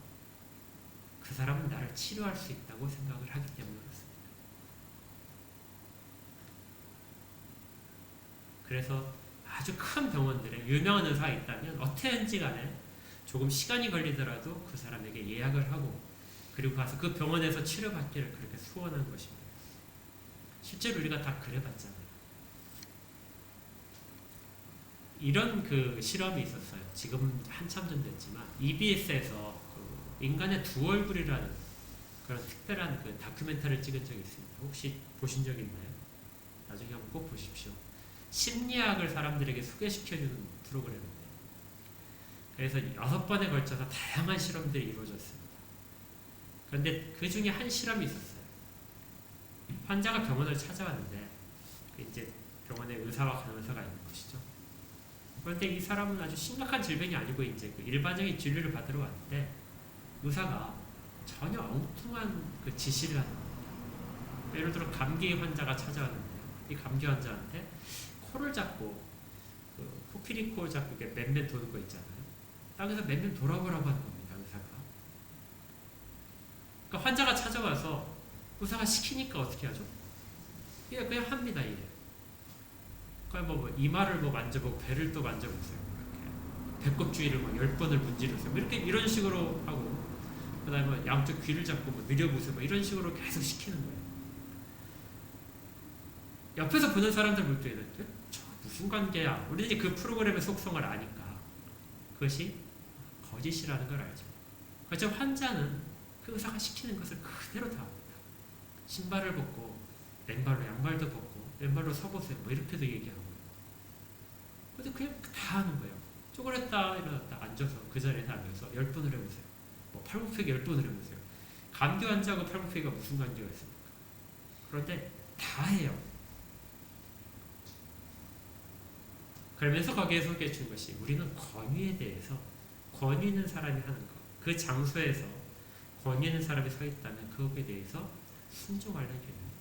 그 사람은 나를 치료할 수 있다고 생각을 하기 때문에 그렇습니다. 그래서 아주 큰 병원들에 유명한 의사가 있다면 어떻게든지 간에 조금 시간이 걸리더라도 그 사람에게 예약을 하고 그리고 가서 그 병원에서 치료받기를 그렇게 소원한 것입니다. 실제로 우리가 다 그래봤잖아요. 이런 그 실험이 있었어요. 지금 한참 전 됐지만 EBS에서 그 인간의 두 얼굴이라는 그런 특별한 그 다큐멘터리를 찍은 적이 있습니다. 혹시 보신 적 있나요? 나중에 한번 꼭 보십시오. 심리학을 사람들에게 소개시켜주는 프로그램인데 그래서 6번에 걸쳐서 다양한 실험들이 이루어졌습니다. 그런데 그 중에 한 실험이 있었어요. 환자가 병원을 찾아왔는데 이제 병원에 의사와 간호사가 있는 것이죠. 그런데 이 사람은 아주 심각한 질병이 아니고 이제 그 일반적인 진료를 받으러 왔는데 의사가 전혀 엉뚱한 그 지시를 하는 거예요. 예를 들어 감기 환자가 찾아왔는데 이 감기 환자한테 코를 잡고 그 코끼리 코 잡고 이렇게 맨맨 도는 거 있잖아요. 땅에서 맨맨 돌아보라고 하는 겁니다. 의사가. 그러니까 환자가 찾아와서 의사가 시키니까 어떻게 하죠? 그냥 합니다. 이래. 그러니까 뭐 이마를 뭐 만져보고 배를 또 만져보세요. 이렇게. 배꼽 주위를 뭐 10번을 문지르세요. 이렇게 이런 식으로 하고 그다음에 뭐 양쪽 귀를 잡고 뭐 느려보세요. 뭐 이런 식으로 계속 시키는 거예요. 옆에서 보는 사람들 볼 때는 저 무슨 관계야? 우리 이제 그 프로그램의 속성을 아니까 그것이 거짓이라는 걸 알죠. 그래서 환자는 그 의사가 시키는 것을 그대로 다 합니다. 신발을 벗고 맨발로 양말도 벗고 왼발로 서보세요. 뭐 이렇게도 얘기하고. 근데 그냥 다 하는 거예요. 쪼그렸다 일어났다 앉아서 그 자리에서 앉아서 10번을 해보세요. 뭐 팔굽혀펴기 10번을 해보세요. 감기 환자하고 팔굽혀펴기가 무슨 관계가 있습니까? 그런데 다 해요. 그러면서 거기에 소개해 준 것이 우리는 권위에 대해서 권위 있는 사람이 하는 것, 그 장소에서 권위 있는 사람이 서 있다면 그것에 대해서 순종하려는 개념입니다.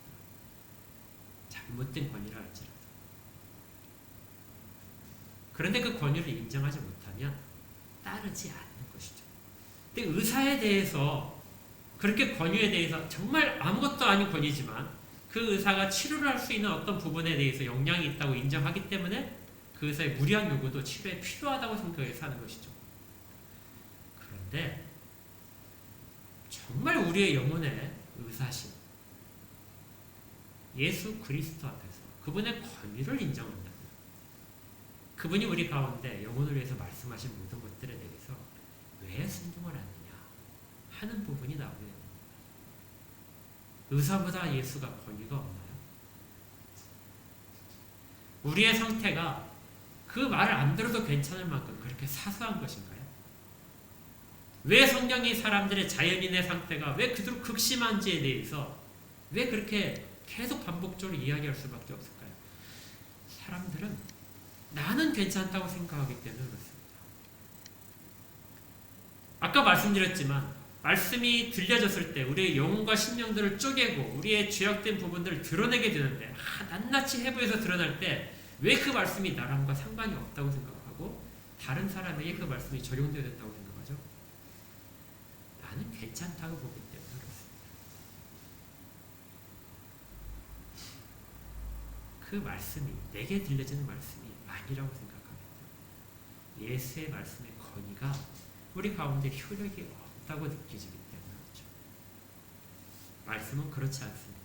잘못된 권위를 할지라도. 그런데 그 권위를 인정하지 못하면 따르지 않는 것이죠. 근데 의사에 대해서 그렇게 권위에 대해서 정말 아무것도 아닌 권위지만 그 의사가 치료를 할 수 있는 어떤 부분에 대해서 역량이 있다고 인정하기 때문에 그 의사의 무리한 요구도 치료에 필요하다고 생각해서 하는 것이죠. 그런데 정말 우리의 영혼의 의사신 예수 그리스도 앞에서 그분의 권위를 인정한다면 그분이 우리 가운데 영혼을 위해서 말씀하신 모든 것들에 대해서 왜 순종을 않느냐 하는 부분이 나오게 됩니다. 의사보다 예수가 권위가 없나요? 우리의 상태가 그 말을 안 들어도 괜찮을 만큼 그렇게 사소한 것인가요? 왜 성경이 사람들의 자연인의 상태가 왜 그토록 극심한지에 대해서 왜 그렇게 계속 반복적으로 이야기할 수밖에 없을까요? 사람들은 나는 괜찮다고 생각하기 때문에 그렇습니다. 아까 말씀드렸지만 말씀이 들려졌을 때 우리의 영혼과 심령들을 쪼개고 우리의 죄악된 부분들을 드러내게 되는데 낱낱이 해부해서 드러날 때 왜 그 말씀이 나랑과 상관이 없다고 생각하고 다른 사람에게 그 말씀이 적용되어야 된다고 생각하죠? 나는 괜찮다고 보기 때문에 그렇습니다. 그 말씀이 내게 들려지는 말씀이 아니라고 생각합니다. 예수의 말씀의 권위가 우리 가운데 효력이 없다고 느껴지기 때문에 그렇죠. 말씀은 그렇지 않습니다.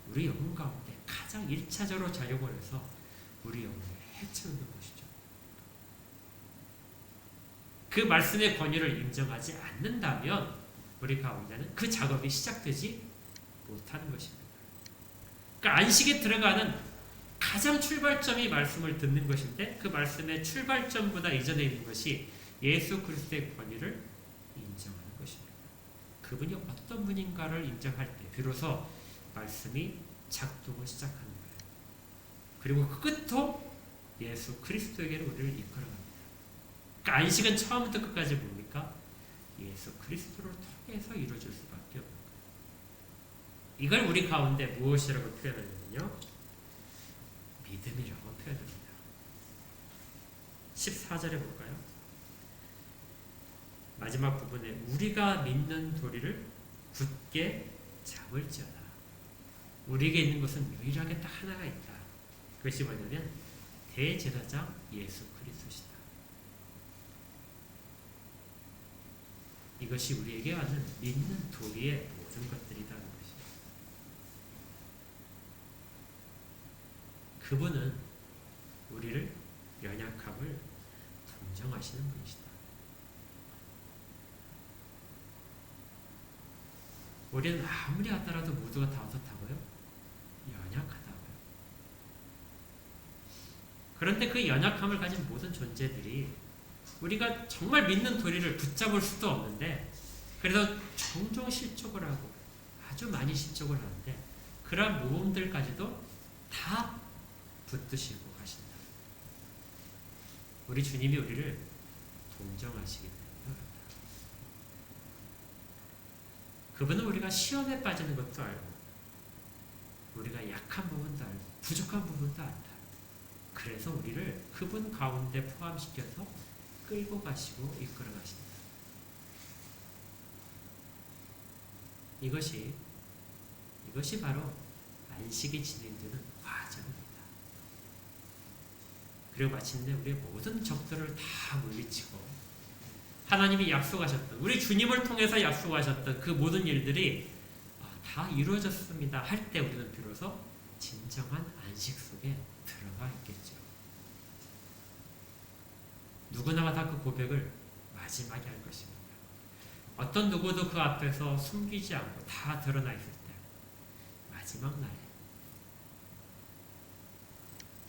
우리 영혼 가운데 가장 1차적으로 작용을 해서 우리 영혼을 해치우는 것이죠. 그 말씀의 권위를 인정하지 않는다면 우리 가운데는 그 작업이 시작되지 못하는 것입니다. 그러니까 안식에 들어가는 가장 출발점이 말씀을 듣는 것인데 그 말씀의 출발점보다 이전에 있는 것이 예수 그리스도의 권위를 인정하는 것입니다. 그분이 어떤 분인가를 인정할 때 비로소 말씀이 작동을 시작하는 거예요. 그리고 그 끝도 예수 그리스도에게로 우리를 이끌어갑니다. 그러니까 안식은 처음부터 끝까지 뭡니까? 예수 그리스도를 통해서 이루어질 수밖에 없는 거예요. 이걸 우리 가운데 무엇이라고 표현하냐면요. 믿음이라고 표현합니다. 14절에 볼까요? 마지막 부분에 우리가 믿는 도리를 굳게 잡을지어다. 우리에게 있는 것은 유일하게 딱 하나가 있다. 그것이 뭐냐면 대제사장 예수 그리스도시다. 이것이 우리에게 하는 믿는 도리의 모든 것들이라는 것이다. 그분은 우리를 연약함을 동정하시는 분이시다. 우리는 아무리 하더라도 모두가 다 어떻다고요? 연약하다고요. 그런데 그 연약함을 가진 모든 존재들이 우리가 정말 믿는 도리를 붙잡을 수도 없는데 그래서 종종 실족을 하고 아주 많이 실족을 하는데 그러한 모험들까지도 다 붙드시고 가신다. 우리 주님이 우리를 동정하시기 때문에 그분은 우리가 시험에 빠지는 것도 알고 우리가 약한 부분도 알고 부족한 부분도 안다. 그래서 우리를 그분 가운데 포함시켜서 끌고 가시고 이끌어 가신다. 이것이 바로 안식이 진행되는 과정입니다. 그리고 마침내 우리의 모든 적들을 다 물리치고 하나님이 약속하셨던 우리 주님을 통해서 약속하셨던 그 모든 일들이 다 이루어졌습니다 할 때 우리는 비로소 진정한 안식 속에 들어가 있겠죠. 누구나가 다 그 고백을 마지막에 할 것입니다. 어떤 누구도 그 앞에서 숨기지 않고 다 드러나 있을 때 마지막 날에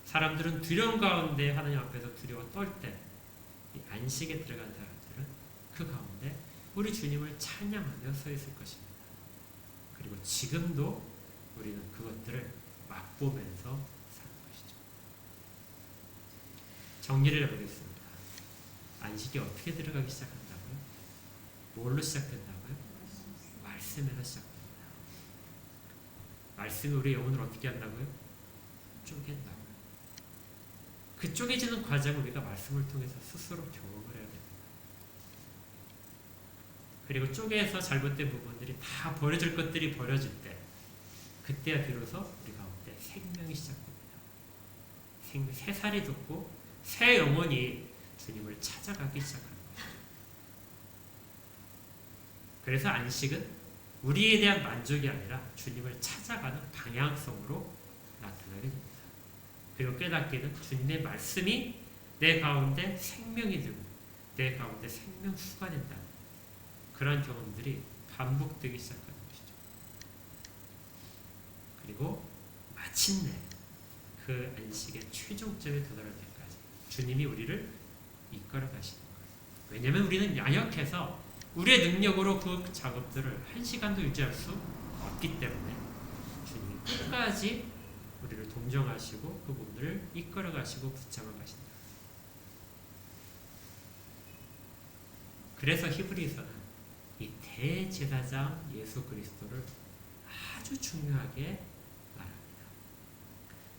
사람들은 두려움 가운데 하나님 앞에서 두려워 떨 때 이 안식에 들어간 사람들은 그 가운데 우리 주님을 찬양하며 서 있을 것입니다. 그리고 지금도 우리는 그것들을 맛보면서 사는 것이죠. 정리를 해보겠습니다. 안식이 어떻게 들어가기 시작한다고요? 뭘로 시작된다고요? 말씀에서 시작됩니다. 말씀이 우리의 영혼을 어떻게 한다고요? 쪼갠다고요. 그 쪼개지는 과정을 우리가 말씀을 통해서 스스로 경험을 해야 됩니다. 그리고 쪼개서 잘못된 부분들이 다 버려질 것들이 버려질 때 그때야 비로소 우리 가운데 생명이 시작됩니다. 새 살이 돋고 새 영혼이 주님을 찾아가기 시작하는 거죠. 그래서 안식은 우리에 대한 만족이 아니라 주님을 찾아가는 방향성으로 나타나게 됩니다. 그리고 깨닫기는 주님의 말씀이 내 가운데 생명이 되고 내 가운데 생명수가 된다. 그러한 경험들이 반복되기 시작하는 것이죠. 그리고 마침내 그 안식의 최종점에 도달할 때까지 주님이 우리를 이끌어 가시는 거예요. 왜냐하면 우리는 연약해서 우리의 능력으로 그 작업들을 한 시간도 유지할 수 없기 때문에 주님이 끝까지 우리를 동정하시고 그 부분을 이끌어 가시고 붙잡아 가신다. 그래서 히브리서는 이 대제사장 예수 그리스도를 아주 중요하게 말합니다.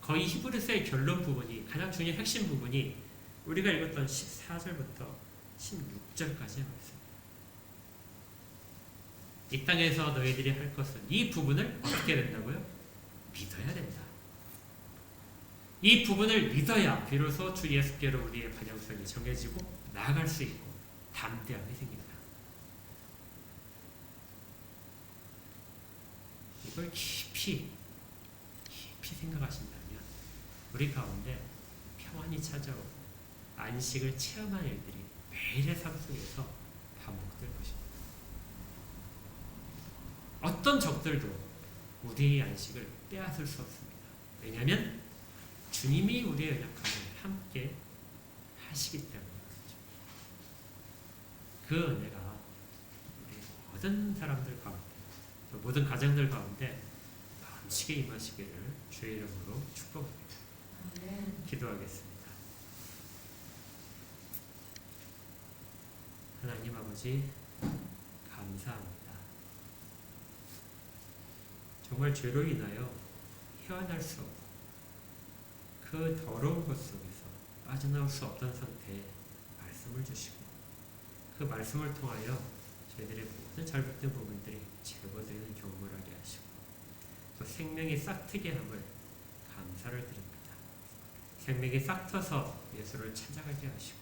거의 히브리서의 결론 부분이 가장 중요한 핵심 부분이 우리가 읽었던 14절부터 16절까지의 말씀입니다. 이 땅에서 너희들이 할 것은 이 부분을 어떻게 된다고요? 믿어야 된다. 이 부분을 믿어야 비로소 주 예수께로 우리의 방향성이 정해지고 나아갈 수 있고 담대함이 생긴다. 이걸 깊이 생각하신다면 우리 가운데 평안이 찾아오고 안식을 체험한 일들이 매일의 삶 속에서 반복될 것입니다. 어떤 적들도 우리의 안식을 빼앗을 수 없습니다. 왜냐하면 주님이 우리의 연약함을 함께 하시기 때문이죠. 그 은혜가 우리 모든 사람들 가운데 또 모든 가정들 가운데 넘치게 임하시기를 주의 이름으로 축복합니다. 기도하겠습니다. 하나님 아버지 감사합니다. 정말 죄로 인하여 헤어날 수 없고 그 더러운 것 속에서 빠져나올 수 없던 상태에 말씀을 주시고 그 말씀을 통하여 저희들의 모든 잘못된 부분들이 제거되는 경험을 하게 하시고 또 생명이 싹트게 함을 감사를 드립니다. 생명이 싹트서 예수를 찾아가게 하시고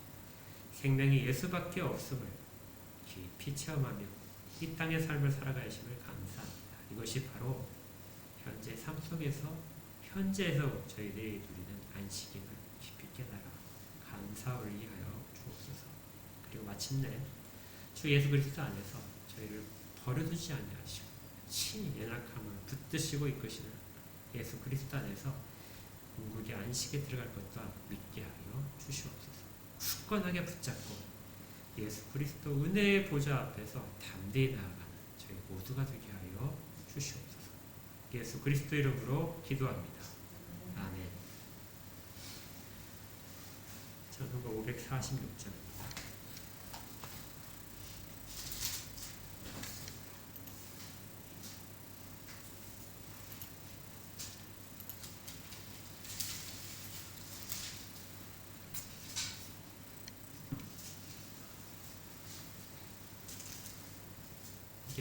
생명이 예수밖에 없음을 깊이 체험하며 이 땅의 삶을 살아가심을 감사합니다. 이것이 바로 현재 삶 속에서 현재에서 저희들이 누리는 안식임을 깊이 깨달아 감사 올리하여 주옵소서. 그리고 마침내 주 예수 그리스도 안에서 저희를 버려두지 아니하시고 친히 연약함을 붙드시고 이끄시는 예수 그리스도 안에서 궁극의 안식에 들어갈 것 또한 믿게 하여 주시옵소서. 굳건하게 붙잡고 예수 그리스도 은혜의 보좌 앞에서 담대히 나아가는 저희 모두가 되게 하여 주시옵소서. 예수 그리스도 이름으로 기도합니다. 아멘. 찬송가 546장.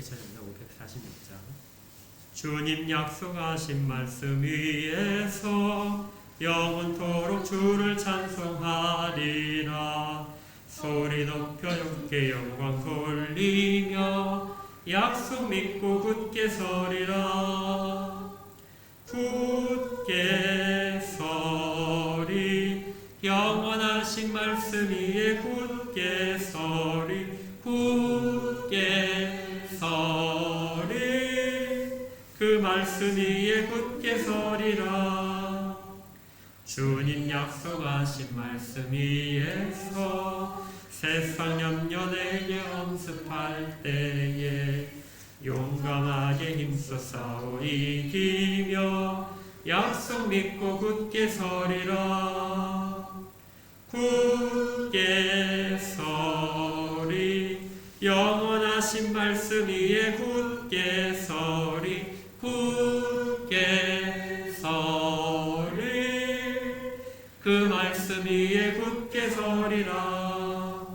전입니다. 546장. 주님 약속하신 말씀 위에서 영원토록 주를 찬송하리라. 소리 높여 주께 영광 돌리며 약속 믿고 굳게 서리라. 굳게 서리 영원하신 말씀 위에 굳게 서리 굳게 서리 그 말씀 위에 굳게 서리라. 주님 약속하신 말씀 위에서 세상 염려 내게 엄습할 때에 용감하게 힘써 싸워 이기며 약속 믿고 굳게 서리라. 굳게 서리 영원하신 말씀 위에 굳게 서리 굳게 서리 그 말씀 위에 굳게 서리라.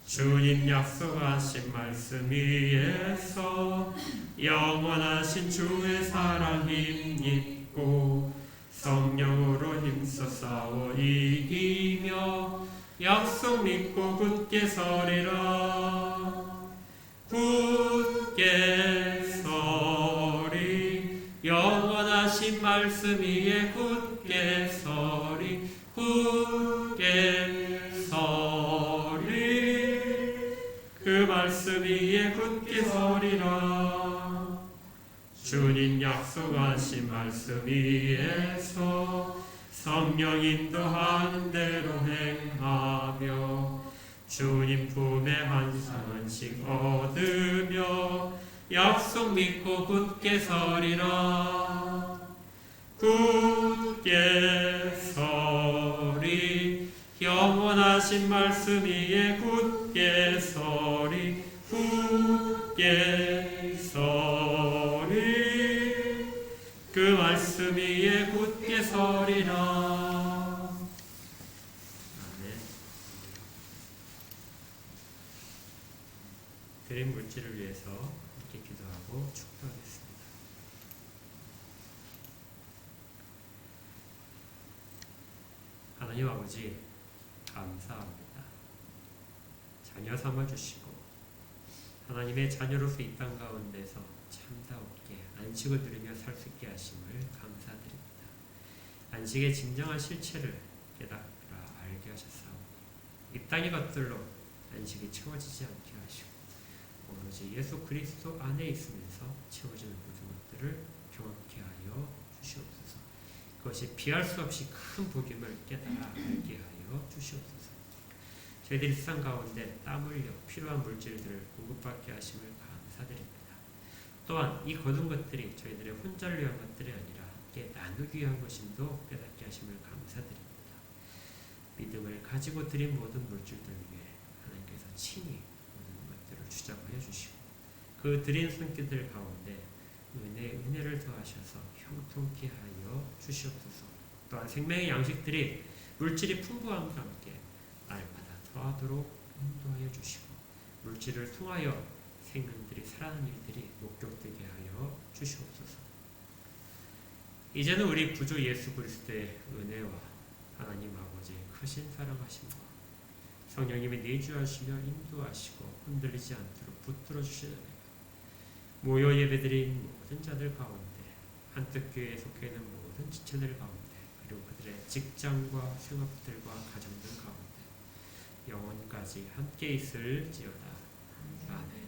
주님 약속하신 말씀 위에서 영원하신 주의 사랑 힘입고 성령으로 힘써 싸워 이기며 약속 믿고 굳게 서리라. 굳게 서리 영원하신 말씀 위에 굳게 서리 굳게 서리 그 말씀 위에 굳게 서리라. 주님 약속하신 말씀 위에서 성령 인도하는 대로 행하며 주님 품에 한상한씩 얻으며 약속 믿고 굳게 서리라. 굳게 서리 영원하신 말씀 위에 굳게 서리 굳게 서리 그 말씀 위에 굳게 서리라. 아멘. 드림 물질을 위해서 이렇게 기도하고 축도하겠습니다. 하나님 아버지 감사합니다. 자녀 삼아주시고 하나님의 자녀로서 이 땅 가운데서 참다옵게 안식을 누리며 살 수 있게 하심을 감사드립니다. 안식의 진정한 실체를 깨닫라 알게 하셨사오니 이 땅의 것들로 안식이 채워지지 않게 하시고 오로지 예수 그리스도 안에 있으면서 채워지는 모든 것들을 경험케 하여 주시옵소서. 그것이 비할 수 없이 큰 복임을 깨달아 알게 하여 주시옵소서. 저희들이 세상 가운데 땀 흘려 필요한 물질들을 공급받게 하심을 감사드립니다. 또한 이 거둔 것들이 저희들의 혼자를 위한 것들이 아니라 함께 나누기 위한 것임도 깨닫게 하심을 감사드립니다. 믿음을 가지고 드린 모든 물질들 위해 하나님께서 친히 모든 것들을 주장하여 주시고 그 드린 손길들 가운데 은혜를 더하셔서 형통케 하여 주시옵소서. 또한 생명의 양식들이 물질이 풍부함과 함께 날마다 더하도록 인도하여 주시고 물질을 통하여 생명들이 살아나는 일들이 목격되게 하여 주시옵소서. 이제는 우리 구주 예수 그리스도의 은혜와 하나님 아버지의 크신 사랑하심과 성령님이 내주하시며 인도하시고 흔들리지 않도록 붙들어 주시는 모여 예배드린 모든 자들 가운데 한뜻교회에 속해 있는 모든 지체들 가운데 그리고 그들의 직장과 생업들과 가정들 가운데 영원까지 함께 있을지어다. 아멘.